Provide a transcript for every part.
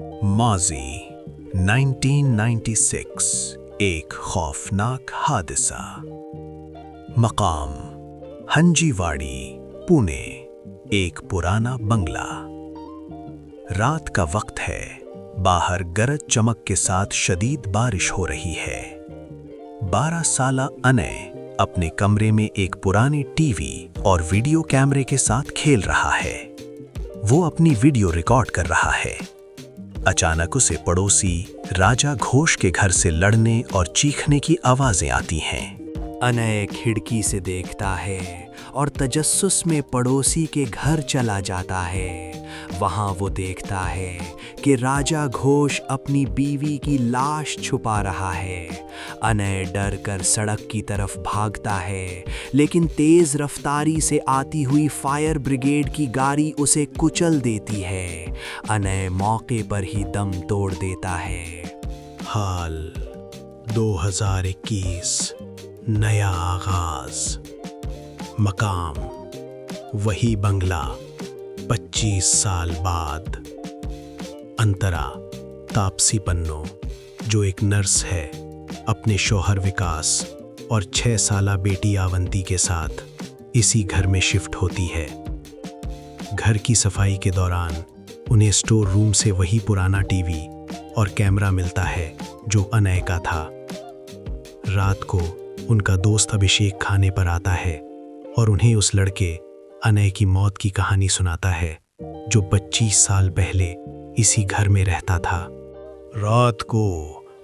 माजी 1996 एक खौफनाक हादसा। मकाम हंजीवाड़ी, पुणे। एक पुराना बंगला। रात का वक्त है। बाहर गरज चमक के साथ शदीद बारिश हो रही है। 12 साला अनय अपने कमरे में एक पुराने टीवी और वीडियो कैमरे के साथ खेल रहा है। वो अपनी वीडियो रिकॉर्ड कर रहा है। अचानक उसे पड़ोसी राजा घोष के घर से लड़ने और चीखने की आवाजें आती हैं। अनय खिड़की से देखता है और तजस्सुस में पड़ोसी के घर चला जाता है। वहां वो देखता है कि राजा घोष अपनी बीवी की लाश छुपा रहा है। अनय डर कर सड़क की तरफ भागता है, लेकिन तेज रफ्तारी से आती हुई फायर ब्रिगेड की गाड़ी उसे कुचल देती है। अनय मौके पर ही दम तोड़ देता है। हाल 2021, नया आगाज। मकाम वही बंगला, 25 साल बाद। अंतरा तापसी पन्नो, जो एक नर्स है, अपने शौहर विकास और 6 साला बेटी आवंती के साथ इसी घर में शिफ्ट होती है। घर की सफाई के दौरान उन्हें स्टोर रूम से वही पुराना टीवी और कैमरा मिलता है जो अनय का था। रात को उनका दोस्त अभिषेक खाने पर आता है और उन्हें उस लड़के अनय की मौत की कहानी सुनाता है, जो 25 साल पहले इसी घर में रहता था। रात को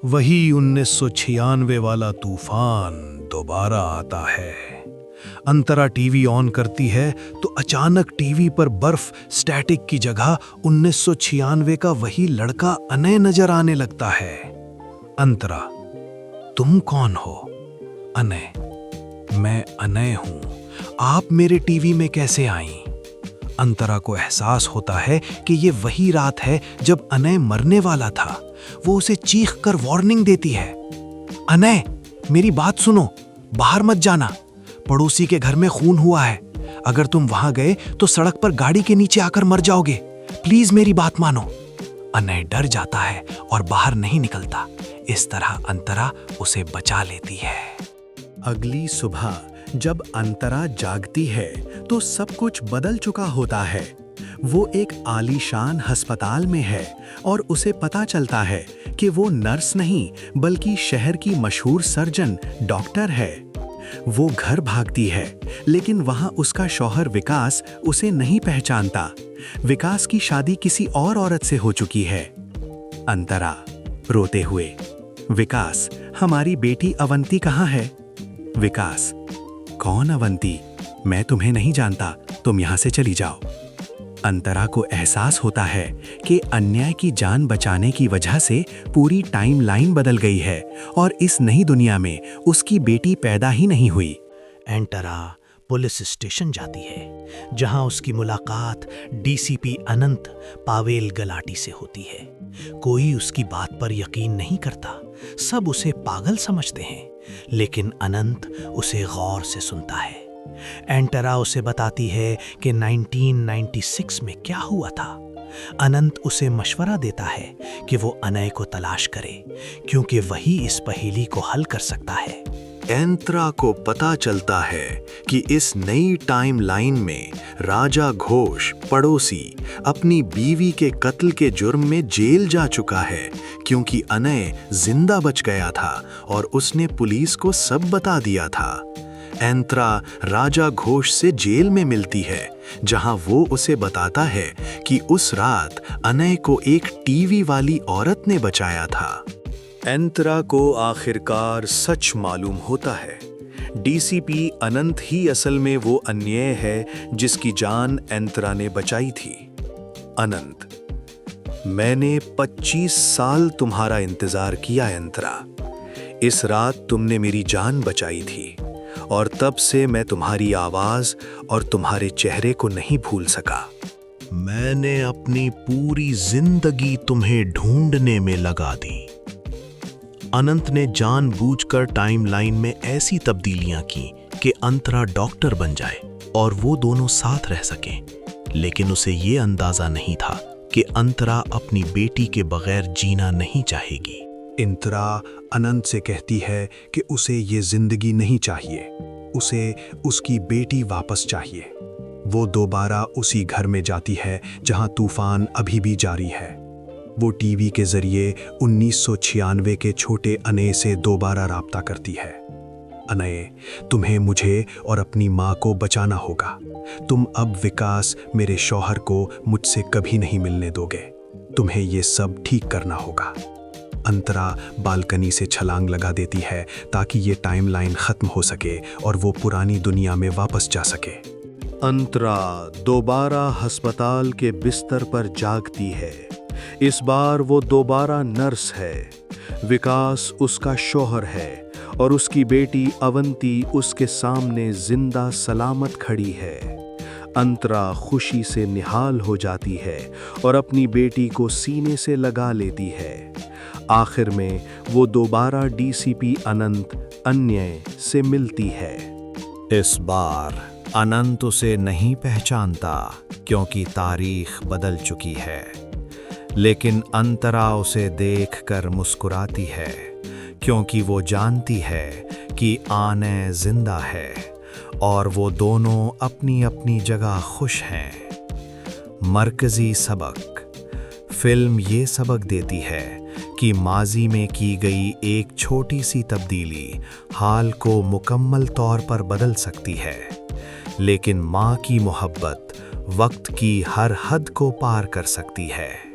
वही 1996 वाला तूफान दोबारा आता है। अंतरा टीवी ऑन करती है तो अचानक टीवी पर बर्फ स्टैटिक की जगह 1996 का वही लड़का अनय नजर आने लगता है। अंतरा, तुम कौन हो? अनय, मैं अनय हूं। आप मेरे टीवी में कैसे आईं? अंतरा को एहसास होता है कि ये वही रात है जब अनय मरने वाला था। वो उसे चीख कर वार्निंग देती है। अनय, मेरी बात सुनो, बाहर मत जाना। पड़ोसी के घर में खून हुआ है। अगर तुम वहां गए तो सड़क पर गाड़ी के नीचे आकर मर जाओगे। प्लीज मेरी बात मानो। अनय डर जाता है और बाहर नहीं निकलता। इस तरह अंतरा उसे बचा लेती है। अगली सुबह जब अंतरा जागती है तो सब कुछ बदल चुका होता है। वो एक आलीशान अस्पताल में है और उसे पता चलता है कि वो नर्स नहीं बल्कि शहर की मशहूर सर्जन डॉक्टर है। वो घर भागती है, लेकिन वहां उसका शौहर विकास उसे नहीं पहचानता। विकास की शादी किसी और औरत से हो चुकी है। अंतरा रोते हुए, विकास, हमारी बेटी अवंती कहाँ है? विकास, कौन अवंती? मैं तुम्हें नहीं जानता, तुम यहां से चली जाओ। अंतरा को एहसास होता है कि अन्याय की जान बचाने की वजह से पूरी टाइमलाइन बदल गई है और इस नई दुनिया में उसकी बेटी पैदा ही नहीं हुई। एंटरा पुलिस स्टेशन जाती है, जहां उसकी मुलाकात डीसीपी अनंत पावेल गलाटी से होती है। कोई उसकी बात पर यकीन नहीं करता, सब उसे पागल समझते हैं, लेकिन अनंत उसे गौर से सुनता है। एंटरा उसे बताती है कि 1996 में क्या हुआ था। अनंत उसे मशवरा देता है कि वो अनय को तलाश करे, क्योंकि वही इस पहेली को हल कर सकता है। एंतरा को पता चलता है कि इस नई टाइमलाइन में राजा घोष पड़ोसी अपनी बीवी के कत्ल के जुर्म में जेल जा चुका है, क्योंकि अनय जिंदा बच गया था और उसने पुलिस को सब बता दिया था। एंतरा राजा घोष से जेल में मिलती है, जहां वो उसे बताता है कि उस रात अनय को एक टीवी वाली औरत ने बचाया था। एंतरा को आखिरकार सच मालूम होता है। डीसीपी अनंत ही असल में वो अन्याय है जिसकी जान एंतरा ने बचाई थी। अनंत, मैंने 25 साल तुम्हारा इंतजार किया एंतरा। इस रात तुमने मेरी जान बचाई थी और तब से मैं तुम्हारी आवाज और तुम्हारे चेहरे को नहीं भूल सका। मैंने अपनी पूरी जिंदगी तुम्हें ढूंढने में लगा दी। अनंत ने जानबूझकर टाइमलाइन में ऐसी तब्दीलियां की कि अंतरा डॉक्टर बन जाए और वो दोनों साथ रह सकें, लेकिन उसे ये अंदाजा नहीं था कि अंतरा अपनी बेटी के बगैर जीना नहीं चाहेगी। इंतरा अनंत से कहती है कि उसे ये जिंदगी नहीं चाहिए, उसे उसकी बेटी वापस चाहिए। वो दोबारा उसी घर में जाती है जहां तूफान अभी भी जारी है। वो टीवी के जरिए 1996 के छोटे अनय से दोबारा राब्ता करती है। अनय, तुम्हें मुझे और अपनी माँ को बचाना होगा। तुम अब विकास मेरे शौहर को मुझसे कभी नहीं मिलने दोगे। तुम्हें ये सब ठीक करना होगा। अंतरा बालकनी से छलांग लगा देती है ताकि ये टाइमलाइन खत्म हो सके और वो पुरानी दुनिया में वापस जा सके। अंतरा दोबारा अस्पताल के बिस्तर पर जागती है। इस बार वो दोबारा नर्स है। विकास उसका शौहर है और उसकी बेटी अवंती उसके सामने जिंदा सलामत खड़ी है। अंतरा खुशी से निहाल हो जाती है और अपनी बेटी को सीने से लगा लेती है। आखिर में वो दोबारा डीसीपी अनंत अन्य से मिलती है। इस बार अनंत उसे नहीं पहचानता क्योंकि तारीख बदल चुकी है, लेकिन अंतरा उसे देखकर मुस्कुराती है क्योंकि वो जानती है कि आने जिंदा है और वो दोनों अपनी अपनी जगह खुश हैं। मरकजी सबक। फिल्म ये सबक देती है कि माजी में की गई एक छोटी सी तब्दीली हाल को मुकम्मल तौर पर बदल सकती है, लेकिन माँ की मोहब्बत वक्त की हर हद को पार कर सकती है।